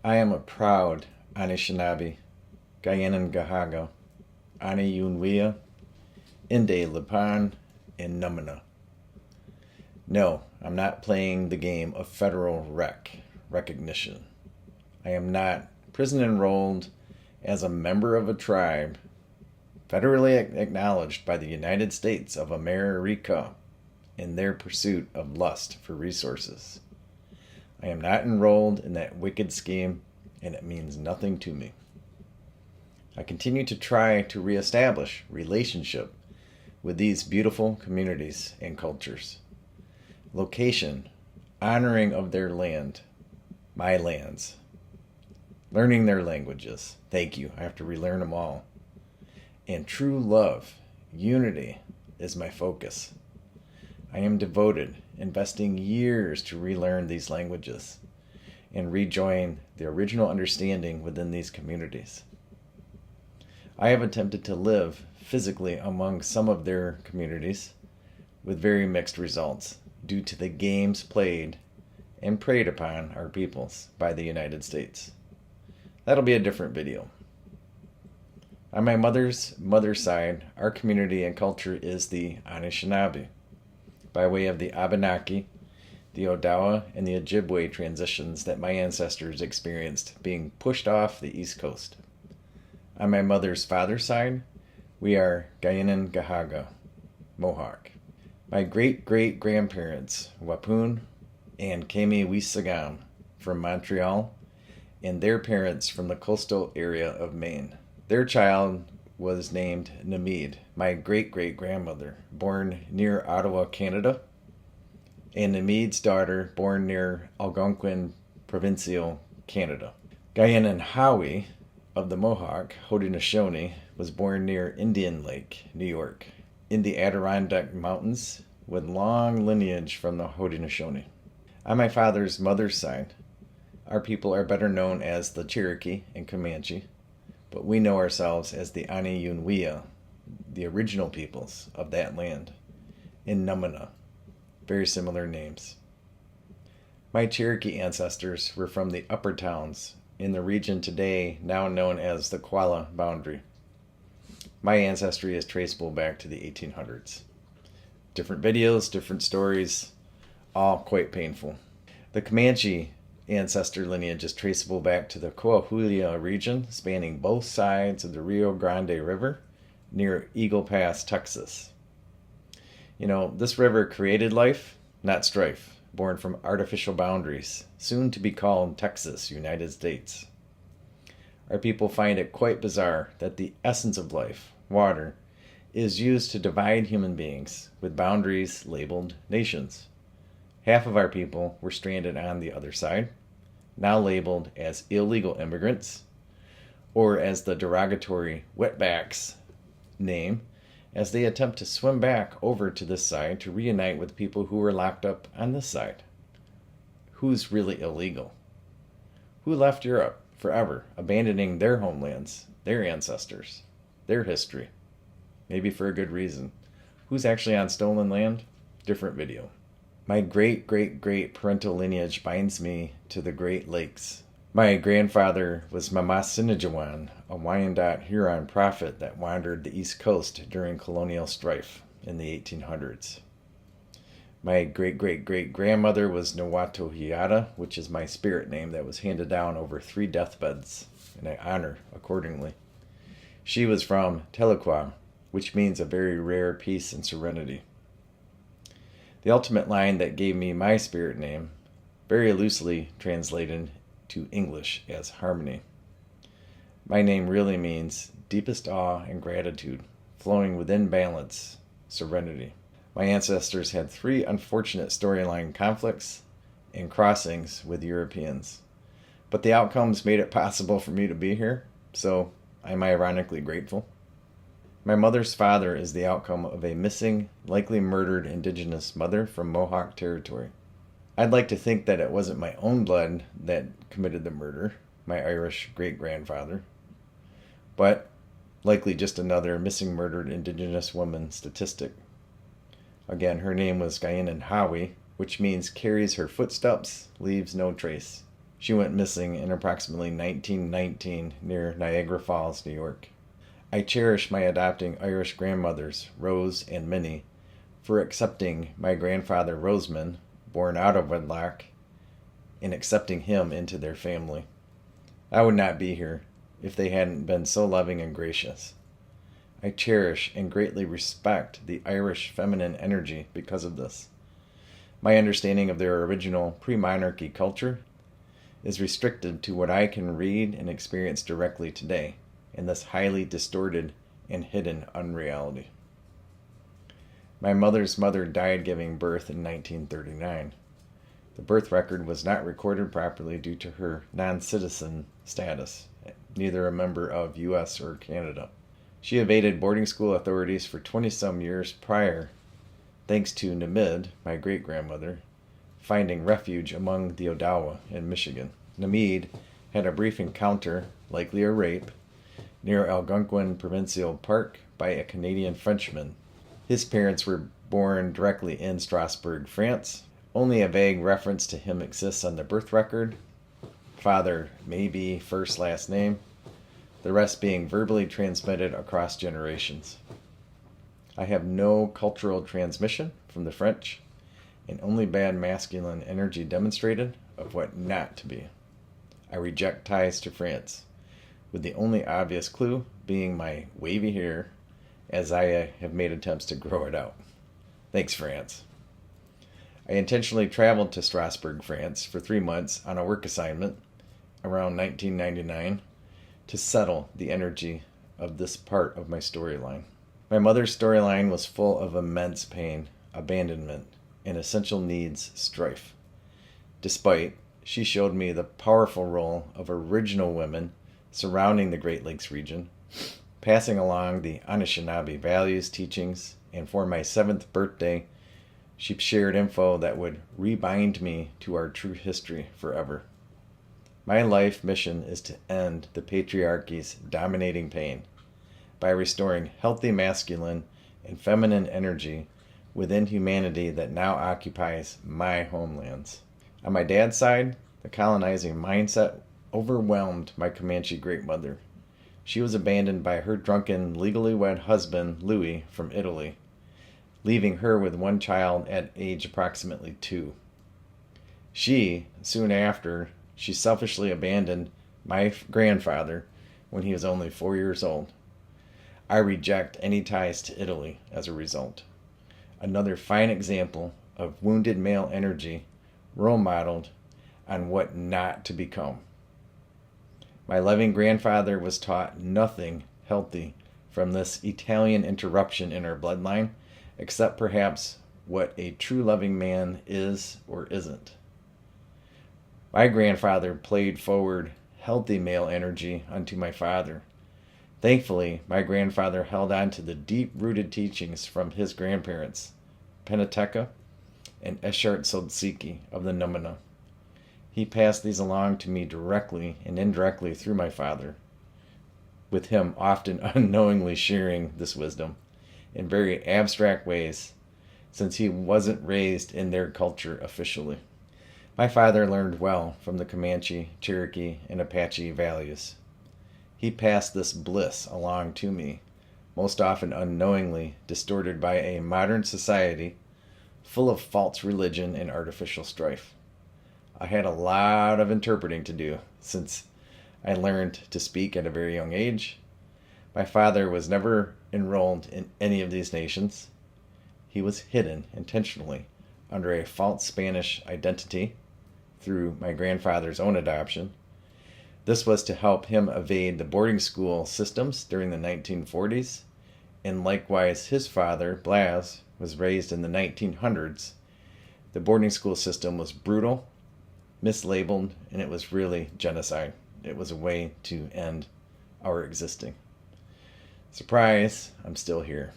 I am a proud Anishinaabe, Gayanan-Gahaga, Aniunwea, Inde Lipan, and Numina. No, I'm not playing the game of federal recognition. I am not prison enrolled as a member of a tribe federally acknowledged by the United States of America in their pursuit of lust for resources. I am not enrolled in that wicked scheme, and it means nothing to me. I continue to try to reestablish relationship with these beautiful communities and cultures. Location, honoring of their land, my lands. Learning their languages. Thank you. I have to relearn them all. And true love, unity, is my focus. I am devoted, investing years to relearn these languages and rejoin the original understanding within these communities. I have attempted to live physically among some of their communities with very mixed results due to the games played and preyed upon our peoples by the United States. That'll be a different video. On my mother's side, our community and culture is the Anishinaabe, by way of the Abenaki, the Odawa, and the Ojibwe transitions that my ancestors experienced being pushed off the East Coast. On my mother's father's side, we are Gayanan-Gahaga, Mohawk. My great-great-grandparents, Wapoon and Ķiqiqameewisigam from Montreal, and their parents from the coastal area of Maine. Their child was named Namid, my great-great-grandmother, born near Ottawa, Canada, and Namid's daughter, born near Algonquin Provincial, Canada. Gayanan-Hawi of the Mohawk, Haudenosaunee, was born near Indian Lake, New York, in the Adirondack Mountains, with long lineage from the Haudenosaunee. On my father's mother's side, our people are better known as the Cherokee and Comanche, but we know ourselves as the Aniunwea, the original peoples of that land, in Numina. Very similar names. My Cherokee ancestors were from the upper towns in the region today now known as the Qualla boundary. My ancestry is traceable back to the 1800s. Different videos, different stories, all quite painful. The Comanche ancestor lineage is traceable back to the Coahuila region, spanning both sides of the Rio Grande River near Eagle Pass, Texas. You know, this river created life, not strife, born from artificial boundaries, soon to be called Texas, United States. Our people find it quite bizarre that the essence of life, water, is used to divide human beings with boundaries labeled nations. Half of our people were stranded on the other side, now labeled as illegal immigrants, or as the derogatory wetbacks name, as they attempt to swim back over to this side to reunite with people who were locked up on this side. Who's really illegal? Who left Europe forever, abandoning their homelands, their ancestors, their history? Maybe for a good reason. Who's actually on stolen land? Different video. My great-great-great-parental lineage binds me to the Great Lakes. My grandfather was Mamasinnajawan, a Wyandot Huron prophet that wandered the East Coast during colonial strife in the 1800s. My great-great-great-grandmother was Nawatohiata, which is my spirit name that was handed down over 3 deathbeds, and I honor accordingly. She was from Tahlequah, which means a very rare peace and serenity. The ultimate line that gave me my spirit name, very loosely translated to English as harmony. My name really means deepest awe and gratitude, flowing within balance, serenity. My ancestors had 3 unfortunate storyline conflicts and crossings with Europeans, but the outcomes made it possible for me to be here, so I'm ironically grateful. My mother's father is the outcome of a missing, likely murdered indigenous mother from Mohawk territory. I'd like to think that it wasn't my own blood that committed the murder, my Irish great-grandfather, but likely just another missing murdered indigenous woman statistic. Again, her name was Gayanan-Hawi, which means carries her footsteps, leaves no trace. She went missing in approximately 1919 near Niagara Falls, New York. I cherish my adopting Irish grandmothers, Rose and Minnie, for accepting my grandfather Roseman, born out of wedlock, and accepting him into their family. I would not be here if they hadn't been so loving and gracious. I cherish and greatly respect the Irish feminine energy because of this. My understanding of their original pre-monarchy culture is restricted to what I can read and experience directly today in this highly distorted and hidden unreality. My mother's mother died giving birth in 1939. The birth record was not recorded properly due to her non-citizen status, neither a member of U.S. or Canada. She evaded boarding school authorities for 20-some years prior, thanks to Namid, my great-grandmother, finding refuge among the Odawa in Michigan. Namid had a brief encounter, likely a rape, near Algonquin Provincial Park by a Canadian Frenchman. His parents were born directly in Strasbourg, France. Only a vague reference to him exists on the birth record. Father may be first last name, the rest being verbally transmitted across generations. I have no cultural transmission from the French, and only bad masculine energy demonstrated of what not to be. I reject ties to France, with the only obvious clue being my wavy hair, as I have made attempts to grow it out. Thanks, France. I intentionally traveled to Strasbourg, France for 3 months on a work assignment around 1999 to settle the energy of this part of my storyline. My mother's storyline was full of immense pain, abandonment, and essential needs strife. Despite, she showed me the powerful role of original women surrounding the Great Lakes region, passing along the Anishinaabe values, teachings, and for my 7th birthday, she shared info that would rebind me to our true history forever. My life mission is to end the patriarchy's dominating pain by restoring healthy masculine and feminine energy within humanity that now occupies my homelands. On my dad's side, the colonizing mindset overwhelmed my Comanche great-mother. She was abandoned by her drunken, legally wed husband, Louis, from Italy, leaving her with one child at age approximately 2. Soon after, she selfishly abandoned my grandfather when he was only 4 years old. I reject any ties to Italy as a result. Another fine example of wounded male energy role modeled on what not to become. My loving grandfather was taught nothing healthy from this Italian interruption in our bloodline, except perhaps what a true loving man is or isn't. My grandfather played forward healthy male energy unto my father. Thankfully, my grandfather held on to the deep-rooted teachings from his grandparents, Penateka and Eshart Sodsiki of the Numina. He passed these along to me directly and indirectly through my father, with him often unknowingly sharing this wisdom in very abstract ways, since he wasn't raised in their culture officially. My father learned well from the Comanche, Cherokee, and Apache values. He passed this bliss along to me, most often unknowingly distorted by a modern society full of false religion and artificial strife. I had a lot of interpreting to do since I learned to speak at a very young age. My father was never enrolled in any of these nations. He was hidden intentionally under a false Spanish identity through my grandfather's own adoption. This was to help him evade the boarding school systems during the 1940s, and likewise his father, Blas, was raised in the 1900s. The boarding school system was brutal, mislabeled, and it was really genocide. It was a way to end our existing. Surprise, I'm still here.